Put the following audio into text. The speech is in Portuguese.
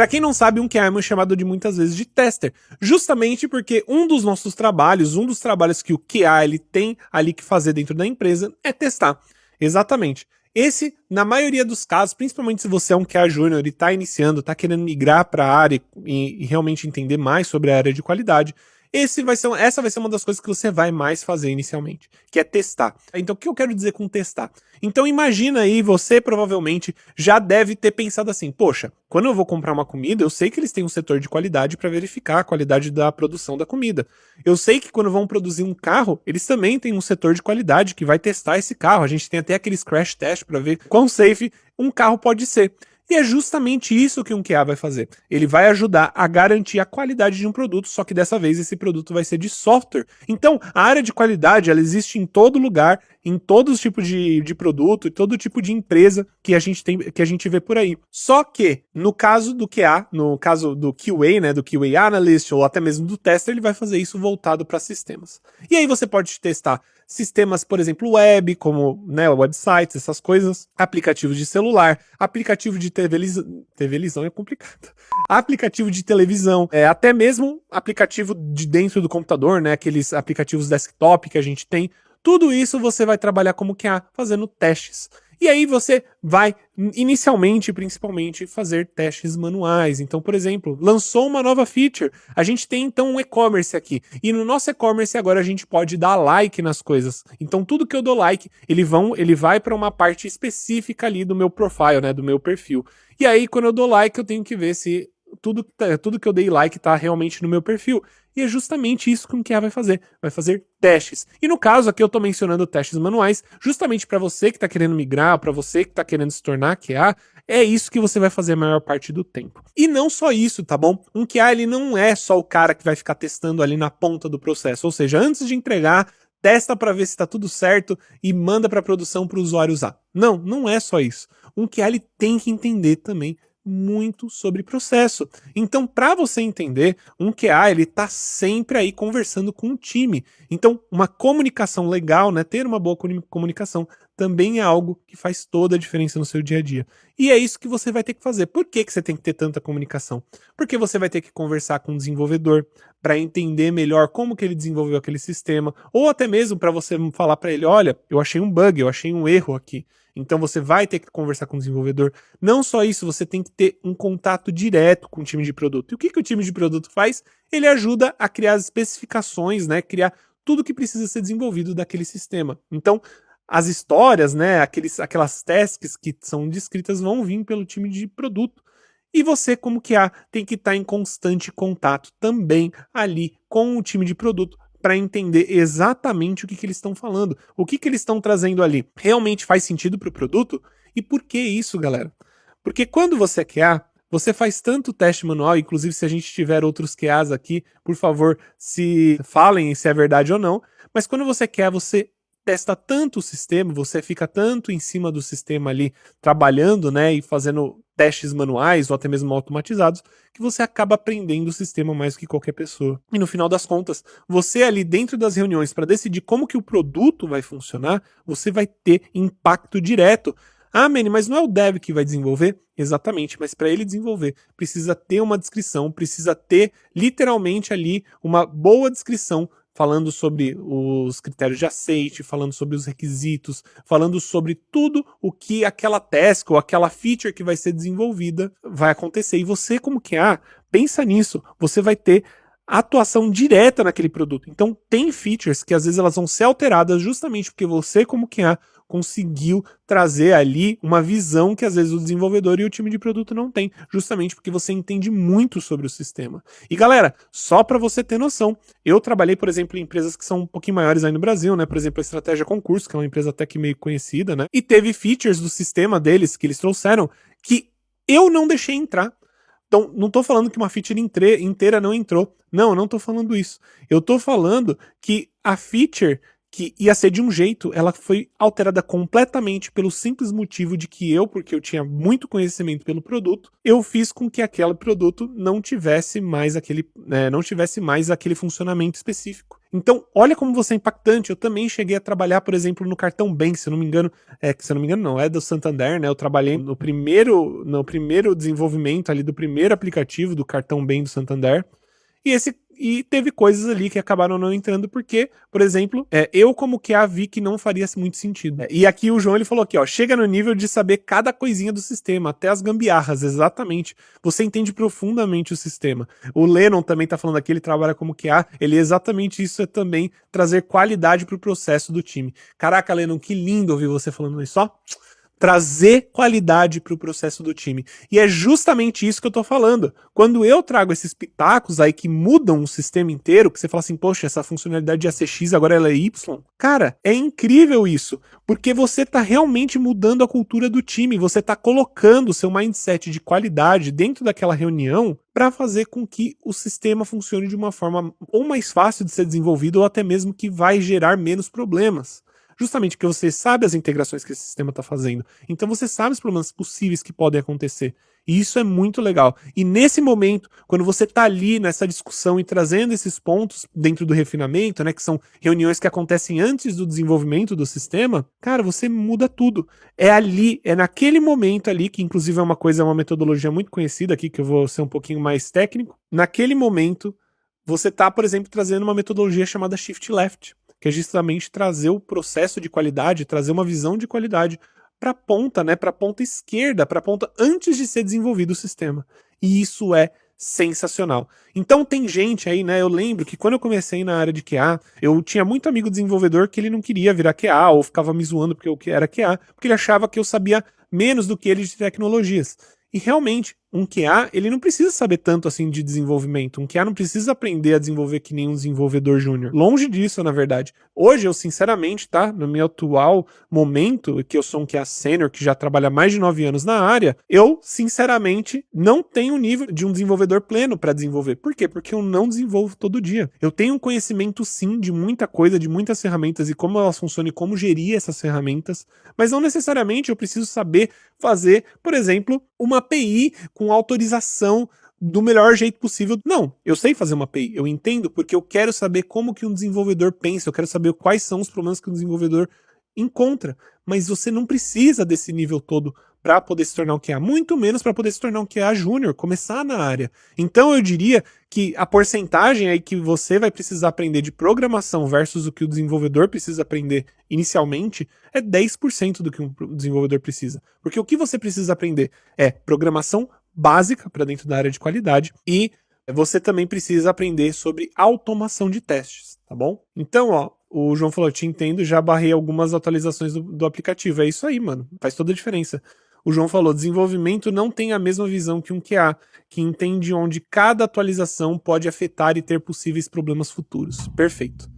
Para quem não sabe, um QA é chamado de muitas vezes de tester, justamente porque um dos nossos trabalhos, um dos trabalhos que o QA ele tem ali que fazer dentro da empresa é testar. Exatamente. Esse, na maioria dos casos, principalmente se você é um QA júnior e está iniciando, está querendo migrar para a área e realmente entender mais sobre a área de qualidade, essa vai ser uma das coisas que você vai mais fazer inicialmente, que é testar. Então, o que eu quero dizer com testar? Então, imagina aí, você provavelmente já deve ter pensado assim, poxa, quando eu vou comprar uma comida, eu sei que eles têm um setor de qualidade para verificar a qualidade da produção da comida. Eu sei que quando vão produzir um carro, eles também têm um setor de qualidade que vai testar esse carro. A gente tem até aqueles crash test para ver quão safe um carro pode ser. E é justamente isso que um QA vai fazer. Ele vai ajudar a garantir a qualidade de um produto, só que dessa vez esse produto vai ser de software. Então, a área de qualidade, ela existe em todo lugar, em todos os tipos de produto e todo tipo de empresa que a gente vê por aí. Só que, no caso do QA, no caso do QA, né, do QA Analyst, ou até mesmo do tester, ele vai fazer isso voltado para sistemas. E aí você pode testar sistemas, por exemplo, web, como, né, websites, essas coisas, aplicativos de celular, aplicativo de televisão é complicado. Aplicativo de televisão, até mesmo aplicativo de dentro do computador, né, aqueles aplicativos desktop que a gente tem. Tudo isso você vai trabalhar como QA, fazendo testes. E aí você vai, inicialmente, principalmente, fazer testes manuais. Então, por exemplo, lançou uma nova feature. A gente tem, então, um e-commerce aqui. E no nosso e-commerce, agora, a gente pode dar like nas coisas. Então, tudo que eu dou like, ele vai para uma parte específica ali do meu profile, né, do meu perfil. E aí, quando eu dou like, eu tenho que ver se tudo que eu dei like tá realmente no meu perfil. E é justamente isso que o QA vai fazer testes. E no caso aqui eu tô mencionando testes manuais, justamente para você que tá querendo migrar, para você que tá querendo se tornar QA, é isso que você vai fazer a maior parte do tempo. E não só isso, tá bom? Um QA ele não é só o cara que vai ficar testando ali na ponta do processo, ou seja, antes de entregar, testa para ver se tá tudo certo e manda para produção para o usuário usar. Não, não é só isso. Um QA ele tem que entender também muito sobre processo. Então, para você entender, um QA ele tá sempre aí conversando com o time. Então, uma comunicação legal, né, ter uma boa comunicação também é algo que faz toda a diferença no seu dia a dia. E é isso que você vai ter que fazer. Por que você tem que ter tanta comunicação? Porque você vai ter que conversar com o desenvolvedor para entender melhor como que ele desenvolveu aquele sistema, ou até mesmo para você falar para ele, olha, eu achei um bug, eu achei um erro aqui. Então você vai ter que conversar com o desenvolvedor. Não só isso, você tem que ter um contato direto com o time de produto. E o que o time de produto faz? Ele ajuda a criar as especificações, né? Criar tudo que precisa ser desenvolvido daquele sistema. Então, as histórias, né? Aquelas tasks que são descritas vão vir pelo time de produto. E você, como QA, tem que estar em constante contato também ali com o time de produto para entender exatamente o que eles estão falando, o que eles estão trazendo ali. Realmente faz sentido para o produto? E por que isso, galera? Porque quando você é QA, você faz tanto teste manual, inclusive se a gente tiver outros QAs aqui, por favor, se falem se é verdade ou não, mas quando você quer, você testa tanto o sistema, você fica tanto em cima do sistema ali, trabalhando, né, e fazendo testes manuais ou até mesmo automatizados, que você acaba aprendendo o sistema mais do que qualquer pessoa. E no final das contas, você ali dentro das reuniões para decidir como que o produto vai funcionar, você vai ter impacto direto. Ah, Manny, mas não é o dev que vai desenvolver? Exatamente, mas para ele desenvolver, precisa ter uma descrição, precisa ter literalmente ali uma boa descrição falando sobre os critérios de aceite, falando sobre os requisitos, falando sobre tudo o que aquela task ou aquela feature que vai ser desenvolvida vai acontecer. E você, como QA, pensa nisso, você vai ter atuação direta naquele produto. Então tem features que às vezes elas vão ser alteradas justamente porque você, como QA, conseguiu trazer ali uma visão que às vezes o desenvolvedor e o time de produto não tem, justamente porque você entende muito sobre o sistema. E galera, só para você ter noção, eu trabalhei, por exemplo, em empresas que são um pouquinho maiores aí no Brasil, né? Por exemplo, a Estratégia Concurso, que é uma empresa até que meio conhecida, né? E teve features do sistema deles que eles trouxeram que eu não deixei entrar. Então, não tô falando que uma feature inteira não entrou. Não, eu não tô falando isso. Eu tô falando que a feature que ia ser de um jeito, ela foi alterada completamente pelo simples motivo de que porque eu tinha muito conhecimento pelo produto, eu fiz com que aquele produto não tivesse mais aquele funcionamento específico. Então, olha como você é impactante. Eu também cheguei a trabalhar, por exemplo, no cartão Bank, se eu não me engano, não, é do Santander, né? Eu trabalhei no primeiro desenvolvimento ali do primeiro aplicativo do cartão Bank do Santander. E teve coisas ali que acabaram não entrando porque, por exemplo, eu como QA vi que não faria muito sentido. E aqui o João ele falou aqui, ó, chega no nível de saber cada coisinha do sistema, até as gambiarras, exatamente. Você entende profundamente o sistema. O Lennon também tá falando aqui, ele trabalha como QA, ele é exatamente isso, é também trazer qualidade pro processo do time. Caraca, Lennon, que lindo ouvir você falando isso, ó. Trazer qualidade para o processo do time. E é justamente isso que eu tô falando. Quando eu trago esses pitacos aí que mudam o sistema inteiro, que você fala assim, poxa, essa funcionalidade ia ser X, agora ela é Y. Cara, é incrível isso, porque você tá realmente mudando a cultura do time, você tá colocando o seu mindset de qualidade dentro daquela reunião para fazer com que o sistema funcione de uma forma ou mais fácil de ser desenvolvido ou até mesmo que vai gerar menos problemas. Justamente porque você sabe as integrações que esse sistema está fazendo. Então você sabe os problemas possíveis que podem acontecer. E isso é muito legal. E nesse momento, quando você está ali nessa discussão e trazendo esses pontos dentro do refinamento, né, que são reuniões que acontecem antes do desenvolvimento do sistema, cara, você muda tudo. É ali, é naquele momento ali, que inclusive é uma metodologia muito conhecida aqui, que eu vou ser um pouquinho mais técnico. Naquele momento, você está, por exemplo, trazendo uma metodologia chamada Shift Left, que é justamente trazer o processo de qualidade, trazer uma visão de qualidade para a ponta, né, para a ponta esquerda, para a ponta antes de ser desenvolvido o sistema. E isso é sensacional. Então tem gente aí, né, eu lembro que quando eu comecei na área de QA, eu tinha muito amigo desenvolvedor que ele não queria virar QA ou ficava me zoando porque eu era QA, porque ele achava que eu sabia menos do que ele de tecnologias. E realmente, um QA, ele não precisa saber tanto assim de desenvolvimento. Um QA não precisa aprender a desenvolver que nem um desenvolvedor júnior. Longe disso, na verdade. Hoje, eu sinceramente, tá? No meu atual momento, que eu sou um QA sênior, que já trabalha mais de 9 anos na área, eu, sinceramente, não tenho o nível de um desenvolvedor pleno para desenvolver. Por quê? Porque eu não desenvolvo todo dia. Eu tenho um conhecimento, sim, de muita coisa, de muitas ferramentas e como elas funcionam e como gerir essas ferramentas, mas não necessariamente eu preciso saber fazer, por exemplo, uma API com autorização do melhor jeito possível. Não, eu sei fazer uma API, eu entendo porque eu quero saber como que um desenvolvedor pensa, eu quero saber quais são os problemas que um desenvolvedor encontra, mas você não precisa desse nível todo para poder se tornar um QA, muito menos para poder se tornar um QA júnior, começar na área. Então eu diria que a porcentagem aí que você vai precisar aprender de programação versus o que o desenvolvedor precisa aprender inicialmente é 10% do que um desenvolvedor precisa. Porque o que você precisa aprender é programação básica para dentro da área de qualidade e você também precisa aprender sobre automação de testes, tá bom? Então, ó, o João falou, eu te entendo, já barrei algumas atualizações do aplicativo. É isso aí, mano, faz toda a diferença. O João falou, desenvolvimento não tem a mesma visão que um QA, que entende onde cada atualização pode afetar e ter possíveis problemas futuros. Perfeito.